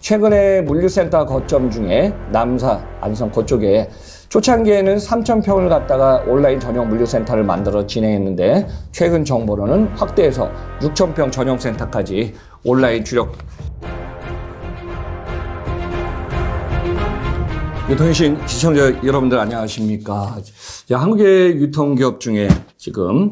최근에 물류센터 거점 중에 남사, 안성 그쪽에 초창기에는 3,000평을 갖다가 온라인 전용 물류센터를 만들어 진행했는데 최근 정보로는 확대해서 6,000평 전용센터까지 온라인 주력 유통신 시청자 여러분들 안녕하십니까. 한국의 유통기업 중에 지금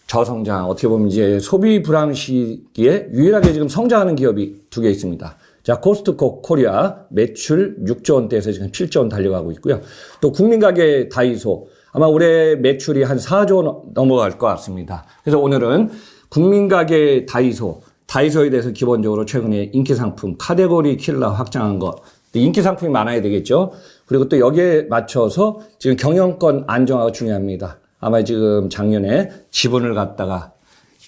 저성장, 어떻게 보면 이제 소비 불황 시기에 유일하게 지금 성장하는 기업이 두 개 있습니다. 자, 코스트코 코리아 매출 6조 원대에서 지금 7조 원 달려가고 있고요. 또 국민가게 다이소 아마 올해 매출이 한 4조 원 넘어갈 것 같습니다. 그래서 오늘은 국민가게 다이소에 대해서 기본적으로 최근에 인기 상품 카테고리 킬러 확장한 거, 인기 상품이 많아야 되겠죠. 그리고 또 여기에 맞춰서 지금 경영권 안정화가 중요합니다. 아마 지금 작년에 지분을 갖다가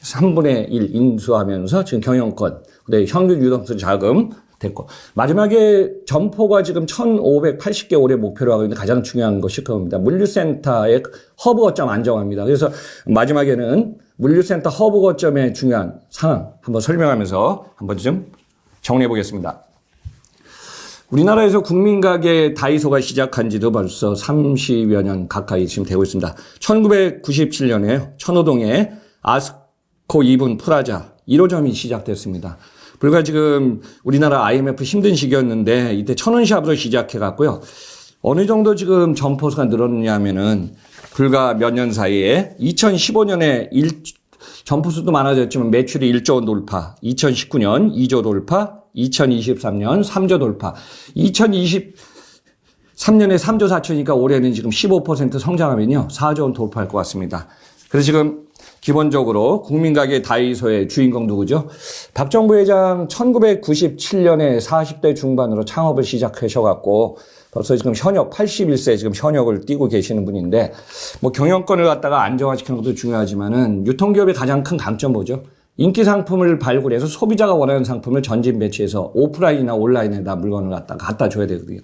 3분의 1 인수하면서 지금 경영권, 그다음에 현금 유동성 자금 됐고, 마지막에 점포가 지금 1,580개 올해 목표로 하고 있는데 가장 중요한 것이 그겁니다. 물류센터의 허브 거점 안정화입니다. 그래서 마지막에는 물류센터 허브 거점의 중요한 상황 한번 설명하면서 한번 좀 정리해 보겠습니다. 우리나라에서 국민가게 다이소가 시작한 지도 벌써 30여 년 가까이 지금 되고 있습니다. 1997년에 천호동에 아스코 2분 프라자 1호점이 시작됐습니다. 불과 지금 우리나라 IMF 힘든 시기였는데 이때 천원샵으로 시작해 갔고요. 어느 정도 지금 점포수가 늘었느냐 하면은 불과 몇 년 사이에 2015년에 점포수도 많아졌지만 매출이 1조 원 돌파, 2019년 2조 돌파, 2023년 3조 돌파, 2023년에 3조 4천이니까 올해는 지금 15% 성장하면요 4조 원 돌파할 것 같습니다. 그래서 지금 기본적으로 국민가게 다이소의 주인공 누구죠? 박정부 회장 1997년에 40대 중반으로 창업을 시작하셔갖고 벌써 지금 현역 81세 지금 현역을 띄고 계시는 분인데 뭐 경영권을 갖다가 안정화시키는 것도 중요하지만은 유통기업의 가장 큰 강점 뭐죠? 인기 상품을 발굴해서 소비자가 원하는 상품을 전진 배치해서 오프라인이나 온라인에다 물건을 갖다 줘야 되거든요.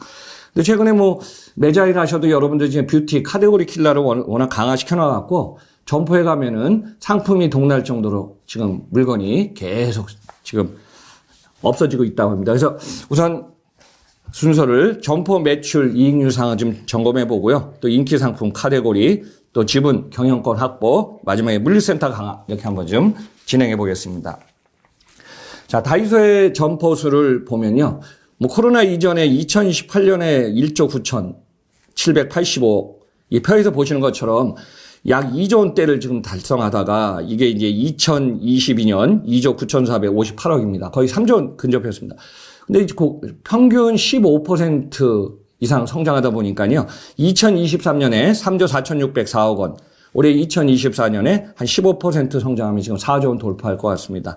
근데 최근에 뭐 매장에 가셔도 여러분들 지금 뷰티 카테고리 킬러를 워낙 강화시켜 놔갖고 점포에 가면은 상품이 동날 정도로 지금 물건이 계속 지금 없어지고 있다고 합니다. 그래서 우선 순서를 점포 매출 이익률 상을 좀 점검해 보고요. 또 인기 상품 카테고리, 또 지분 경영권 확보, 마지막에 물류센터 강화 이렇게 한번 좀 진행해 보겠습니다. 자, 다이소의 점포 수를 보면요. 뭐 코로나 이전에 2018년에 1조 9,785 이 표에서 보시는 것처럼 약 2조 원대를 지금 달성하다가 이게 이제 2022년 2조 9,458억입니다. 거의 3조 원 근접했습니다. 근데 평균 15% 이상 성장하다 보니까요. 2023년에 3조 4,604억 원, 올해 2024년에 한 15% 성장하면 지금 4조 원 돌파할 것 같습니다.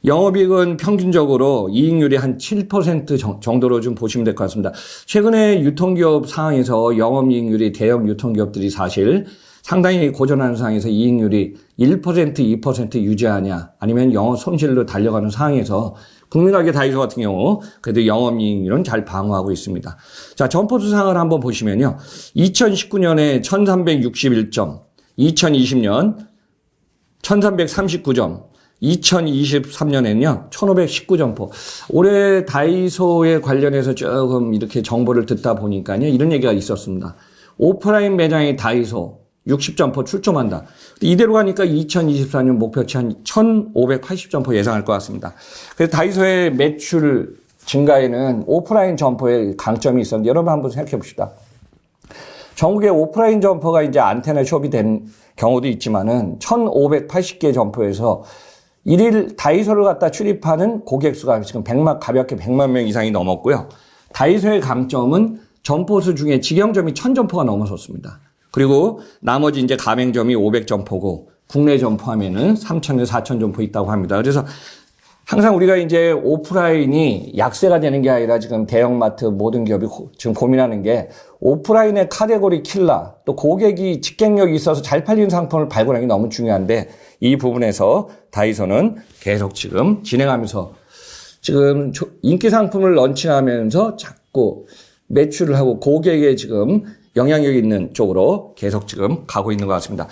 영업이익은 평균적으로 이익률이 한 7% 정도로 좀 보시면 될 것 같습니다. 최근에 유통기업 상황에서 영업이익률이 대형 유통기업들이 사실 상당히 고전하는 상황에서 이익률이 1%, 2% 유지하냐 아니면 영업 손실로 달려가는 상황에서 국민가게 다이소 같은 경우 그래도 영업이익률은 잘 방어하고 있습니다. 자, 점포수 상을 한번 보시면요. 2019년에 1361점, 2020년 1339점, 2023년에는요, 1519점포. 올해 다이소에 관련해서 조금 이렇게 정보를 듣다 보니까요, 이런 얘기가 있었습니다. 오프라인 매장의 다이소 60점포 출점한다. 이대로 가니까 2024년 목표치 한 1580점포 예상할 것 같습니다. 그래서 다이소의 매출 증가에는 오프라인 점포에 강점이 있었는데 여러분 한번 생각해 봅시다. 전국에 오프라인 점포가 이제 안테나 숍이 된 경우도 있지만은 1580개 점포에서 일일 다이소를 갖다 출입하는 고객 수가 지금 가볍게 100만 명 이상이 넘었고요. 다이소의 강점은 점포수 중에 직영점이 1000점포가 넘어섰습니다. 그리고 나머지 이제 가맹점이 500점포고 국내 점포하면은 3000에서 4000점포 있다고 합니다. 그래서 항상 우리가 이제 오프라인이 약세가 되는 게 아니라 지금 대형마트 모든 기업이 지금 고민하는 게 오프라인의 카테고리 킬러, 또 고객이 직갱력이 있어서 잘 팔리는 상품을 발굴하는 게 너무 중요한데 이 부분에서 다이소는 계속 지금 진행하면서 지금 인기 상품을 런칭하면서 자꾸 매출을 하고 고객의 지금 영향력 있는 쪽으로 계속 지금 가고 있는 것 같습니다.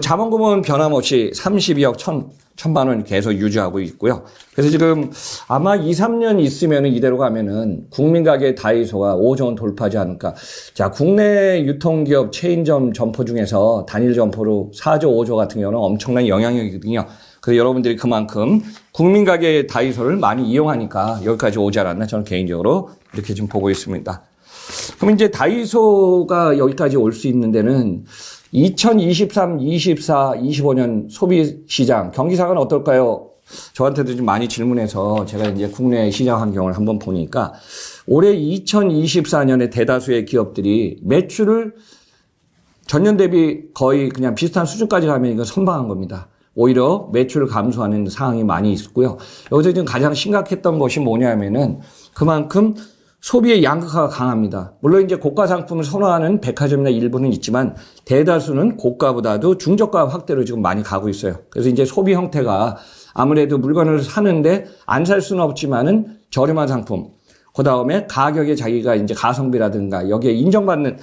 자본금은 변함없이 32억 1,000만 원 계속 유지하고 있고요. 그래서 지금 아마 2, 3년 있으면 이대로 가면은 국민가게 다이소가 5조 원 돌파하지 않을까. 자, 국내 유통기업 체인점 점포 중에서 단일 점포로 4조, 5조 같은 경우는 엄청난 영향력이거든요. 그래서 여러분들이 그만큼 국민가게 다이소를 많이 이용하니까 여기까지 오지 않았나 저는 개인적으로 이렇게 좀 보고 있습니다. 그럼 이제 다이소가 여기까지 올 수 있는 데는 2023, 24, 25년 소비시장, 경기상은 어떨까요? 저한테도 좀 많이 질문해서 제가 이제 국내 시장 환경을 한번 보니까 올해 2024년에 대다수의 기업들이 매출을 전년 대비 거의 그냥 비슷한 수준까지 가면 이거 선방한 겁니다. 오히려 매출을 감소하는 상황이 많이 있었고요. 여기서 지금 가장 심각했던 것이 뭐냐면은 그만큼 소비의 양극화가 강합니다. 물론 이제 고가 상품을 선호하는 백화점이나 일부는 있지만 대다수는 고가보다도 중저가 확대로 지금 많이 가고 있어요. 그래서 이제 소비 형태가 아무래도 물건을 사는데 안 살 수는 없지만은 저렴한 상품, 그 다음에 가격에 자기가 이제 가성비라든가 여기에 인정받는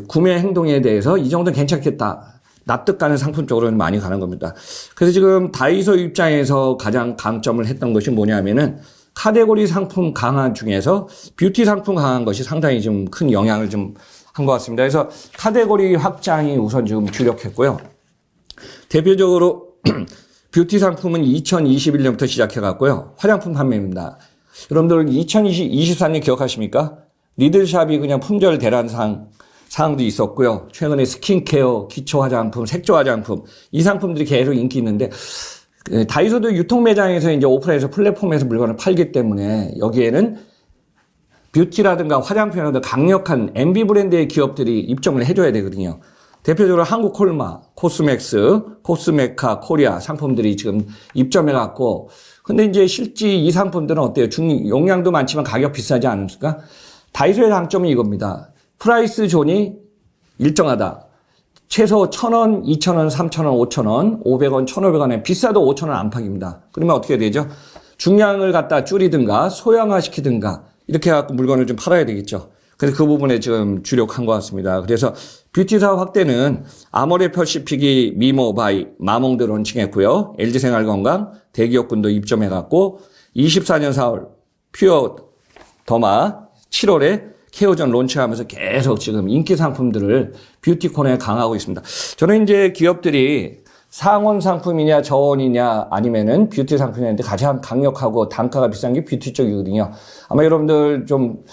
구매 행동에 대해서 이 정도는 괜찮겠다. 납득 가는 상품 쪽으로는 많이 가는 겁니다. 그래서 지금 다이소 입장에서 가장 강점을 했던 것이 뭐냐면은 카테고리 상품 강화 중에서 뷰티 상품 강한 것이 상당히 좀 큰 영향을 좀 한 것 같습니다. 그래서 카테고리 확장이 우선 지금 주력했고요. 대표적으로 뷰티 상품은 2021년부터 시작해갔고요. 화장품 판매입니다. 여러분들 2024년 기억하십니까? 리들샵이 그냥 품절 대란상 사항도 있었고요. 최근에 스킨케어, 기초 화장품, 색조 화장품 이 상품들이 계속 인기 있는데 다이소도 유통 매장에서 이제 오프라인에서 플랫폼에서 물건을 팔기 때문에 여기에는 뷰티라든가 화장품이라든가 강력한 MB 브랜드의 기업들이 입점을 해줘야 되거든요. 대표적으로 한국콜마, 코스맥스, 코스메카, 코리아 상품들이 지금 입점해갖고 근데 이제 실제 이 상품들은 어때요? 용량도 많지만 가격 비싸지 않습니까? 다이소의 장점이 이겁니다. 프라이스 존이 일정하다. 최소 1,000원, 2,000원, 3,000원, 5,000원, 500원, 1,500원에 비싸도 5,000원 안팎입니다. 그러면 어떻게 되죠? 중량을 갖다 줄이든가 소형화시키든가 이렇게 해갖고 물건을 좀 팔아야 되겠죠. 그래서 그 부분에 지금 주력한 것 같습니다. 그래서 뷰티사 확대는 아모레퍼시픽이 미모바이, 마몽드 론칭했고요. LG생활건강, 대기업군도 입점해갖고 24년 4월 퓨어 더마 7월에 케어전 론치하면서 계속 지금 인기 상품들을 뷰티콘에 강하고 있습니다. 저는 이제 기업들이 상온 상품이냐 저온이냐 아니면은 뷰티 상품인데 가장 강력하고 단가가 비싼 게 뷰티 쪽이거든요. 아마 여러분들 좀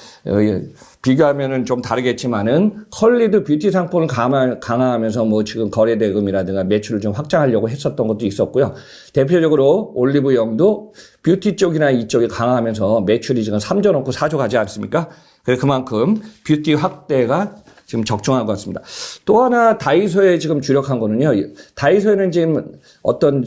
비교하면은 좀 다르겠지만은 컬리도 뷰티 상품을 강화하면서 뭐 지금 거래 대금이라든가 매출을 좀 확장하려고 했었던 것도 있었고요. 대표적으로 올리브영도 뷰티 쪽이나 이쪽에 강화하면서 매출이 지금 3조 넘고 4조 가지 않습니까? 그래서 그만큼 뷰티 확대가 지금 적중한 것 같습니다. 또 하나 다이소에 지금 주력한 거는요. 다이소에는 지금 어떤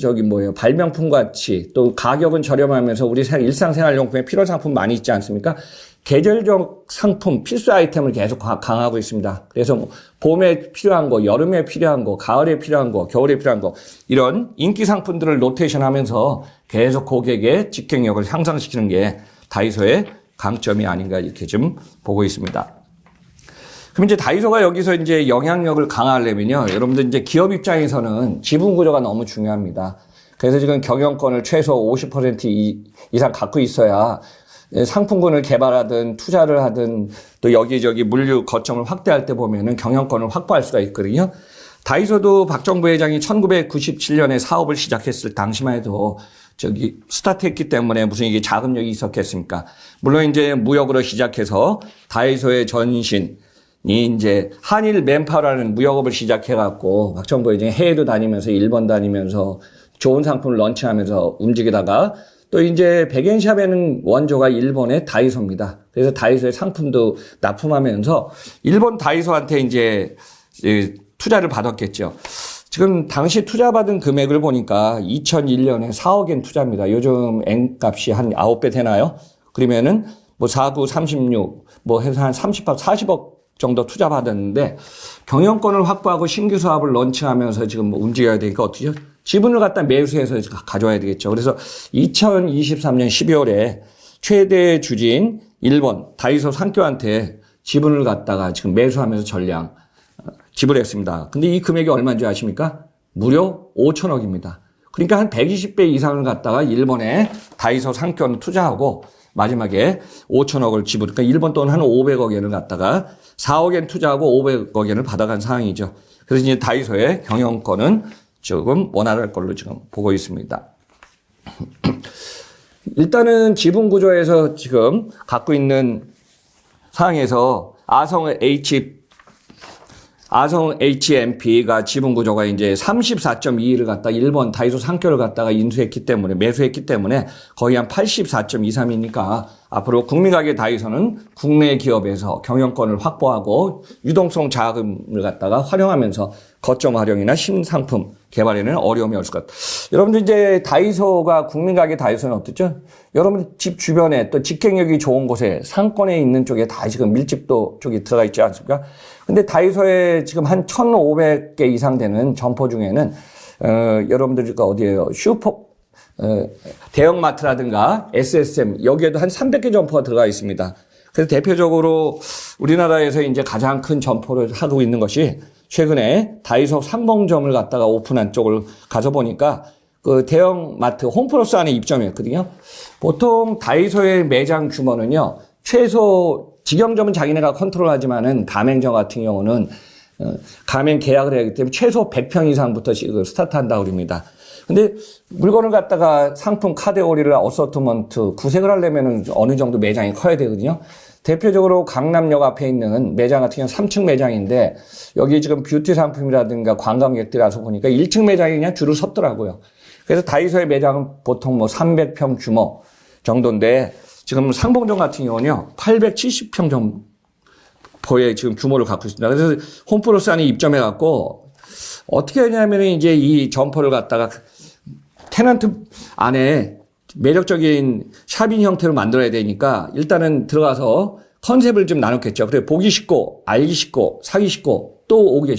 발명품 같이 또 가격은 저렴하면서 우리 일상생활용품에 필요한 상품 많이 있지 않습니까? 계절적 상품, 필수 아이템을 계속 강화하고 있습니다. 그래서 뭐 봄에 필요한 거, 여름에 필요한 거, 가을에 필요한 거, 겨울에 필요한 거 이런 인기 상품들을 로테이션 하면서 계속 고객의 집행력을 향상시키는 게 다이소의 강점이 아닌가 이렇게 좀 보고 있습니다. 그럼 이제 다이소가 여기서 이제 영향력을 강화하려면요. 여러분들 이제 기업 입장에서는 지분 구조가 너무 중요합니다. 그래서 지금 경영권을 최소 50% 이상 갖고 있어야 상품군을 개발하든 투자를 하든 또 여기저기 물류 거점을 확대할 때 보면은 경영권을 확보할 수가 있거든요. 다이소도 박정부 회장이 1997년에 사업을 시작했을 당시만 해도 스타트했기 때문에 무슨 이게 자금력이 있었겠습니까? 물론 이제 무역으로 시작해서 다이소의 전신이 이제 한일 맨파워라는 무역업을 시작해갖고 박정부 이제 해외도 다니면서 일본 다니면서 좋은 상품을 런칭하면서 움직이다가 또 이제 백엔샵에는 원조가 일본의 다이소입니다. 그래서 다이소의 상품도 납품하면서 일본 다이소한테 이제 투자를 받았겠죠. 지금 당시 투자받은 금액을 보니까 2001년에 4억엔 투자입니다. 요즘 N값이 한 9배 되나요? 그러면은 뭐 49, 36, 뭐 해서 한 30억, 40억 정도 투자받았는데 경영권을 확보하고 신규 사업을 런칭하면서 지금 움직여야 되니까 어떻게 지분을 갖다 매수해서 가져와야 되겠죠. 그래서 2023년 12월에 최대 주주인 일본 다이소 상교한테 지분을 갖다가 지금 매수하면서 전량 지불했습니다. 근데 이 금액이 얼마인지 아십니까? 무려 5천억입니다. 그러니까 한 120배 이상을 갖다가 일본에 다이소 상권 투자하고 마지막에 5천억을 지불, 그러니까 일본 돈 한 500억 엔을 갖다가 4억 엔 투자하고 500억 엔을 받아간 상황이죠. 그래서 이제 다이소의 경영권은 조금 원활할 걸로 지금 보고 있습니다. 일단은 지분 구조에서 지금 갖고 있는 상황에서 아성 HMP가 지분 구조가 이제 34.22를 갖다 일본 다이소 상표를 갖다가 인수했기 때문에 매수했기 때문에 거의 한 84.23이니까 앞으로 국민가게 다이소는 국내 기업에서 경영권을 확보하고 유동성 자금을 갖다가 활용하면서 거점 활용이나 신상품 개발에는 어려움이 없을 것 같아요. 여러분들 이제 다이소가 국민가게 다이소는 어떻죠? 여러분 집 주변에 또 직행력이 좋은 곳에 상권에 있는 쪽에 다 지금 밀집도 쪽이 들어가 있지 않습니까? 근데 다이소에 지금 한 1,500개 이상 되는 점포 중에는 여러분들 어디에요? 대형마트라든가 SSM 여기에도 한 300개 점포가 들어가 있습니다. 그래서 대표적으로 우리나라에서 이제 가장 큰 점포를 하고 있는 것이 최근에 다이소 상봉점을 갖다가 오픈한 쪽을 가서 보니까 그 대형마트 홈플러스 안에 입점했거든요. 보통 다이소의 매장 규모는요, 최소 직영점은 자기네가 컨트롤하지만은 가맹점 같은 경우는 가맹 계약을 해야 하기 때문에 최소 100평 이상부터 스타트한다고 그럽니다. 근데 물건을 갖다가 상품 카테고리를 어서트먼트 구색을 하려면은 어느 정도 매장이 커야 되거든요. 대표적으로 강남역 앞에 있는 매장 같은 경우는 3층 매장인데 여기 지금 뷰티 상품이라든가 관광객들이 와서 보니까 1층 매장이 그냥 줄을 섰더라고요. 그래서 다이소의 매장은 보통 300평 규모 정도인데 지금 상봉점 같은 경우는요 870평 정도의 지금 규모를 갖고 있습니다. 그래서 홈플러스 안에 입점해 갖고 어떻게 하냐면은 이제 이 점포를 갖다가 테넌트 안에 매력적인 샵인 형태로 만들어야 되니까 일단은 들어가서 컨셉을 좀 나눴겠죠. 그래 보기 쉽고 알기 쉽고 사기 쉽고 또 오기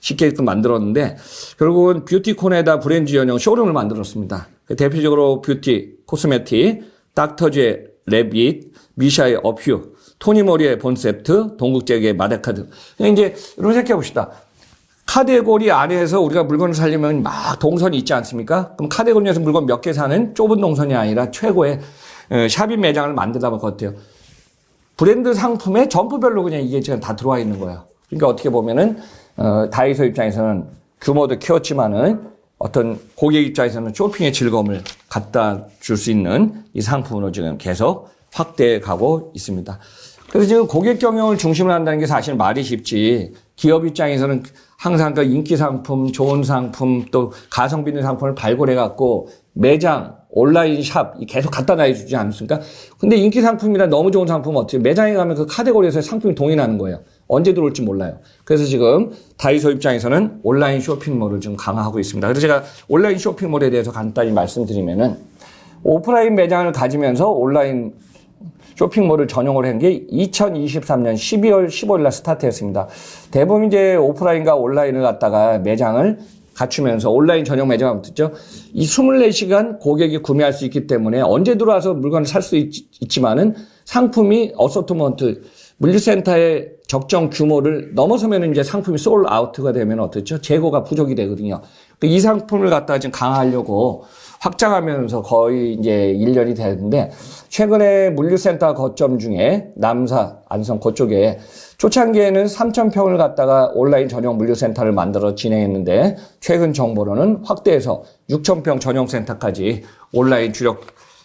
쉽게끔 만들었는데 결국은 뷰티콘에다 브랜드 전용 쇼룸을 만들었습니다. 대표적으로 뷰티, 코스메틱, 닥터제, 래빗, 미샤의 어퓨, 토니모리의 본세트, 동국제의 마데카드. 이제 이런 생각해 봅시다. 카테고리 안에서 우리가 물건을 살려면 막 동선이 있지 않습니까? 그럼 카테고리에서 물건 몇 개 사는 좁은 동선이 아니라 최고의 샵인 매장을 만들다 보면 어때요? 브랜드 상품의 점포별로 그냥 이게 지금 다 들어와 있는 거예요. 그러니까 어떻게 보면은 다이소 입장에서는 규모도 키웠지만은 어떤 고객 입장에서는 쇼핑의 즐거움을 갖다 줄 수 있는 이 상품으로 지금 계속 확대해 가고 있습니다. 그래서 지금 고객 경영을 중심으로 한다는 게 사실 말이 쉽지 기업 입장에서는 항상 그 인기 상품, 좋은 상품, 또 가성비 있는 상품을 발굴해 갖고 매장, 온라인 샵 계속 갖다 놔주지 않습니까? 근데 인기 상품이나 너무 좋은 상품은 어떻게 매장에 가면 그 카테고리에서 상품이 동일하는 거예요. 언제 들어올지 몰라요. 그래서 지금 다이소 입장에서는 온라인 쇼핑몰을 지금 강화하고 있습니다. 그래서 제가 온라인 쇼핑몰에 대해서 간단히 말씀드리면은 오프라인 매장을 가지면서 온라인 쇼핑몰을 전용을 한 게 2023년 12월 15일 날 스타트했습니다. 대부분 이제 오프라인과 온라인을 갖다가 매장을 갖추면서 온라인 전용 매장을 붙였죠. 이 24시간 고객이 구매할 수 있기 때문에 언제 들어와서 물건을 살 수 있지만은 상품이 어서트먼트 물류센터의 적정 규모를 넘어서면 이제 상품이 솔 아웃가 되면 어떻죠? 재고가 부족이 되거든요. 이 상품을 갖다가 지금 강화하려고 확장하면서 거의 이제 1년이 되는데 최근에 물류센터 거점 중에 남사, 안성 그쪽에 초창기에는 3,000평을 갖다가 온라인 전용 물류센터를 만들어 진행했는데 최근 정보로는 확대해서 6,000평 전용 센터까지 온라인 주력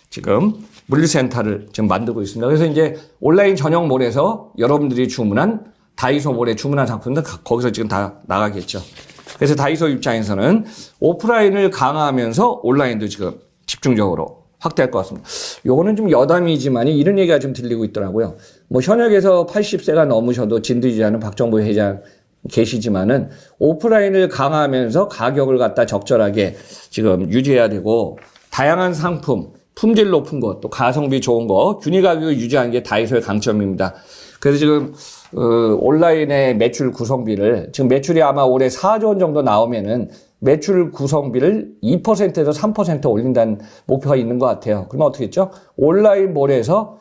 지금 물류센터를 지금 만들고 있습니다. 그래서 이제 온라인 전용몰에서 여러분들이 주문한 다이소몰에 주문한 상품들 거기서 지금 다 나가겠죠. 그래서 다이소 입장에서는 오프라인을 강화하면서 온라인도 지금 집중적으로 확대할 것 같습니다. 요거는 좀 여담이지만 이런 얘기가 좀 들리고 있더라고요. 뭐 현역에서 80세가 넘으셔도 진두지휘하는 박정부 회장 계시지만은 오프라인을 강화하면서 가격을 갖다 적절하게 지금 유지해야 되고 다양한 상품, 품질 높은 것, 또 가성비 좋은 거, 균일 가격을 유지하는 게 다이소의 강점입니다. 그래서 지금 온라인의 매출 구성비를 지금 매출이 아마 올해 4조 원 정도 나오면은 매출 구성비를 2%에서 3% 올린다는 목표가 있는 것 같아요. 그러면 어떻게 했죠? 온라인 몰에서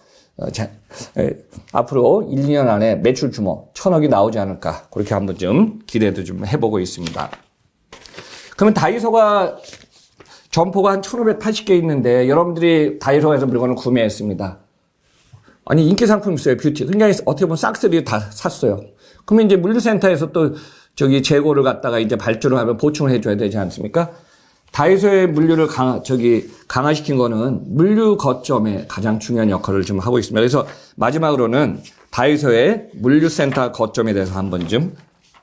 앞으로 1, 2년 안에 매출 규모 1,000억이 나오지 않을까. 그렇게 한번 좀 기대도 좀 해보고 있습니다. 그러면 다이소가 점포가 한 1,580개 있는데 여러분들이 다이소에서 물건을 구매했습니다. 아니, 인기 상품 있어요, 뷰티. 그러니까 어떻게 보면 싹쓸이 다 샀어요. 그러면 이제 물류센터에서 또 재고를 갖다가 이제 발주를 하면 보충을 해줘야 되지 않습니까? 다이소의 물류를 강화시킨 거는 물류 거점에 가장 중요한 역할을 좀 하고 있습니다. 그래서 마지막으로는 다이소의 물류센터 거점에 대해서 한번 좀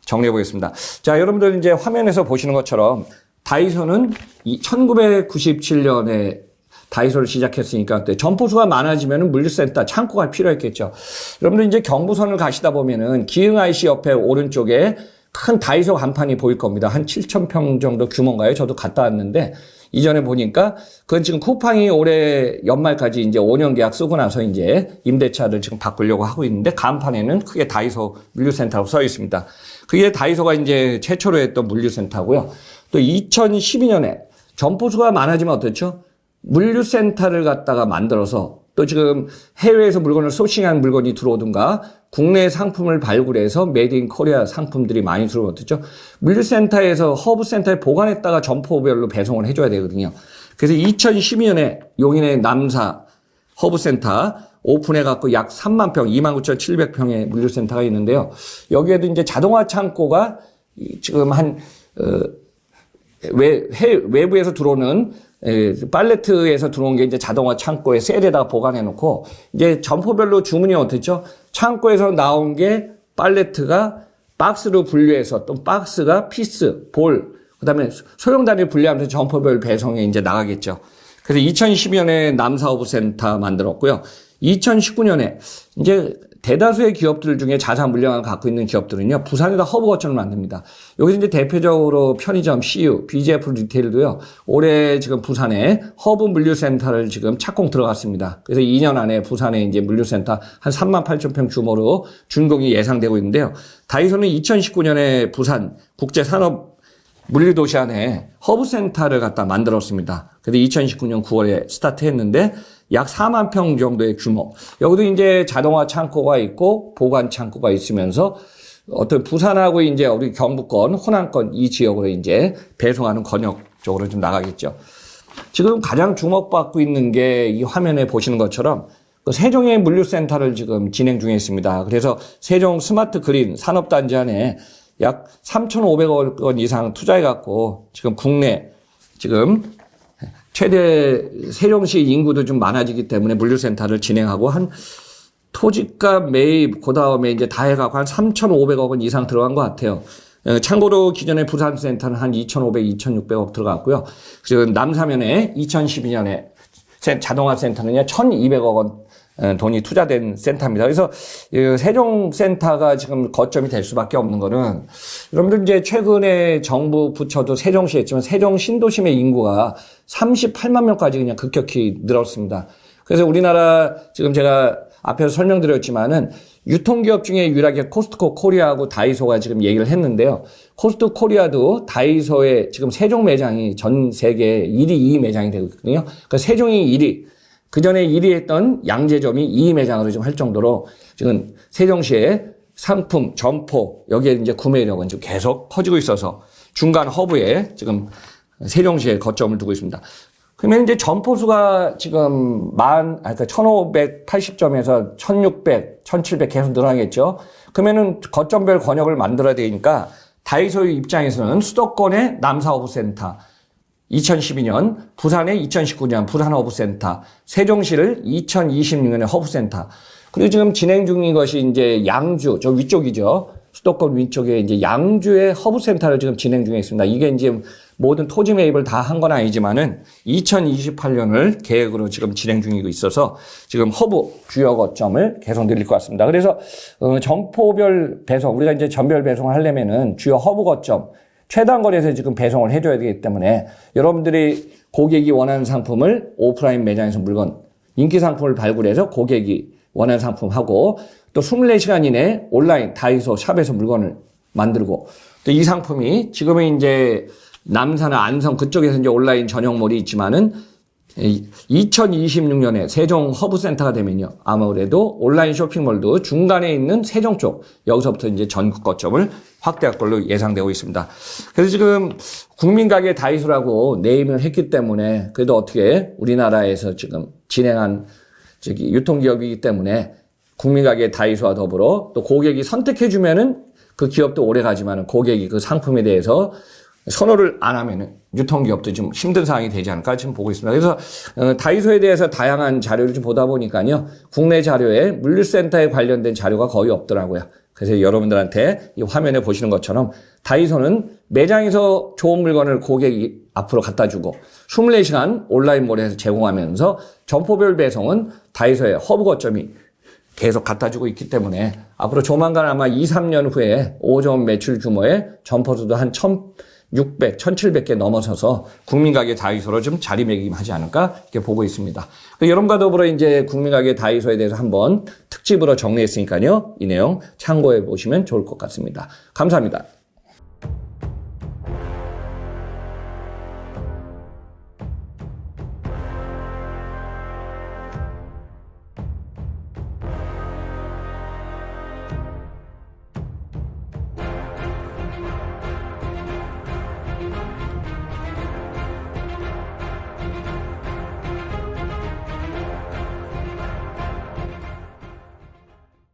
정리해 보겠습니다. 자, 여러분들 이제 화면에서 보시는 것처럼 다이소는 1997년에 다이소를 시작했으니까 그때 점포수가 많아지면 물류센터, 창고가 필요했겠죠. 여러분들 이제 경부선을 가시다 보면은 기흥 IC 옆에 오른쪽에 큰 다이소 간판이 보일 겁니다. 한 7,000평 정도 규모인가요? 저도 갔다 왔는데 이전에 보니까 그건 지금 쿠팡이 올해 연말까지 이제 5년 계약 쓰고 나서 이제 임대차를 지금 바꾸려고 하고 있는데 간판에는 크게 다이소 물류센터라고 써 있습니다. 그게 다이소가 이제 최초로 했던 물류센터고요. 또 2012년에 점포수가 많아지면 어떻죠? 물류센터를 갖다가 만들어서 또 지금 해외에서 물건을 소싱한 물건이 들어오든가 국내 상품을 발굴해서 메이드 인 코리아 상품들이 많이 들어오면 어떻죠? 물류센터에서 허브센터에 보관했다가 점포별로 배송을 해줘야 되거든요. 그래서 2012년에 용인의 남사 허브센터 오픈해갖고 약 3만 평, 29,700평의 물류센터가 있는데요. 여기에도 이제 자동화 창고가 지금 외부에서 들어오는 팔레트에서 들어온 게 이제 자동화 창고에 셀에다가 보관해 놓고 이제 점포별로 주문이 어떻죠? 창고에서 나온 게 팔레트가 박스로 분류해서 또 박스가 피스, 볼, 그다음에 소형 단위로 분류하면서 점포별 배송에 이제 나가겠죠. 그래서 2012년에 남사허브센터 만들었고요. 2019년에 이제 대다수의 기업들 중에 자사 물량을 갖고 있는 기업들은요, 부산에다 허브 거점을 만듭니다. 여기서 이제 대표적으로 편의점, CU, BJF 리테일도요, 올해 지금 부산에 허브 물류센터를 지금 착공 들어갔습니다. 그래서 2년 안에 부산에 이제 물류센터 한 38,000평 규모로 준공이 예상되고 있는데요. 다이소는 2019년에 부산 국제산업 물류도시 안에 허브센터를 갖다 만들었습니다. 그래서 2019년 9월에 스타트했는데 약 4만 평 정도의 규모. 여기도 이제 자동화 창고가 있고 보관 창고가 있으면서 어떤 부산하고 이제 우리 경부권, 호남권 이 지역으로 이제 배송하는 권역 쪽으로 좀 나가겠죠. 지금 가장 주목받고 있는 게 이 화면에 보시는 것처럼 그 세종의 물류센터를 지금 진행 중에 있습니다. 그래서 세종 스마트 그린 산업단지 안에 약 3,500억 원 이상 투자해갖고 지금 국내 지금 최대 세종시 인구도 좀 많아지기 때문에 물류센터를 진행하고 한 토지값 매입 그다음에 이제 다 해갖고 한 3,500억 원 이상 들어간 것 같아요. 참고로 기존의 부산센터는 한 2,500, 2,600억 들어갔고요. 지금 남사면에 2012년에 자동화 센터는요 1,200억 원 돈이 투자된 센터입니다. 그래서 세종센터가 지금 거점이 될 수밖에 없는 거는 여러분들 이제 최근에 정부 부처도 세종시에 했지만 세종 신도심의 인구가 38만 명까지 그냥 급격히 늘었습니다. 그래서 우리나라 지금 제가 앞에서 설명드렸지만은 유통기업 중에 유일하게 코스트코 코리아하고 다이소가 지금 얘기를 했는데요. 코스트코 코리아도 다이소의 지금 세종 매장이 전 세계 1위, 2위 매장이 되고 있거든요. 그러니까 세종이 1위. 그 전에 1위 했던 양재점이 2위 매장으로 좀 할 정도로 지금 세종시의 상품, 점포, 여기에 이제 구매력은 지금 계속 커지고 있어서 중간 허브에 지금 세종시에 거점을 두고 있습니다. 그러면 이제 점포수가 지금 1,580점에서 1,600, 1,700 계속 늘어나겠죠. 그러면은 거점별 권역을 만들어야 되니까 다이소 입장에서는 수도권의 남사허브센터, 2012년, 부산의 2019년 부산허브센터, 세종시를 2026년에 허브센터. 그리고 지금 진행 중인 것이 이제 양주, 저 위쪽이죠. 수도권 위쪽에 이제 양주의 허브센터를 지금 진행 중에 있습니다. 이게 이제 모든 토지 매입을 다 한 건 아니지만은 2028년을 계획으로 지금 진행 중이고 있어서 지금 허브 주요 거점을 계속 늘릴 것 같습니다. 그래서 점포별 배송, 우리가 이제 전별 배송을 하려면은 주요 허브 거점, 최단 거리에서 지금 배송을 해줘야 되기 때문에 여러분들이 고객이 원하는 상품을 오프라인 매장에서 물건, 인기 상품을 발굴해서 고객이 원하는 상품하고 또 24시간 이내에 온라인 다이소 샵에서 물건을 만들고 또 이 상품이 지금은 이제 남사나 안성 그쪽에서 이제 온라인 전용몰이 있지만은 2026년에 세종 허브센터가 되면요. 아무래도 온라인 쇼핑몰도 중간에 있는 세종 쪽, 여기서부터 이제 전국 거점을 확대할 걸로 예상되고 있습니다. 그래서 지금 국민가게 다이소라고 네임을 했기 때문에 그래도 어떻게 우리나라에서 지금 진행한 유통기업이기 때문에 국민가게 다이소와 더불어 또 고객이 선택해주면은 그 기업도 오래 가지만은 고객이 그 상품에 대해서 선호를 안 하면은 유통기업도 좀 힘든 상황이 되지 않을까 지금 보고 있습니다. 그래서 다이소에 대해서 다양한 자료를 좀 보다 보니까요. 국내 자료에 물류센터에 관련된 자료가 거의 없더라고요. 그래서 여러분들한테 이 화면에 보시는 것처럼 다이소는 매장에서 좋은 물건을 고객이 앞으로 갖다 주고 24시간 온라인몰에서 제공하면서 점포별 배송은 다이소의 허브 거점이 계속 갖다 주고 있기 때문에 앞으로 조만간 아마 2, 3년 후에 5점 매출 규모의 점포수도 한 1,600, 1,700개 넘어서서 국민가게 다이소로 좀 자리매김하지 않을까 이렇게 보고 있습니다. 여러분과 더불어 이제 국민가게 다이소에 대해서 한번 특집으로 정리했으니까요. 이 내용 참고해 보시면 좋을 것 같습니다. 감사합니다.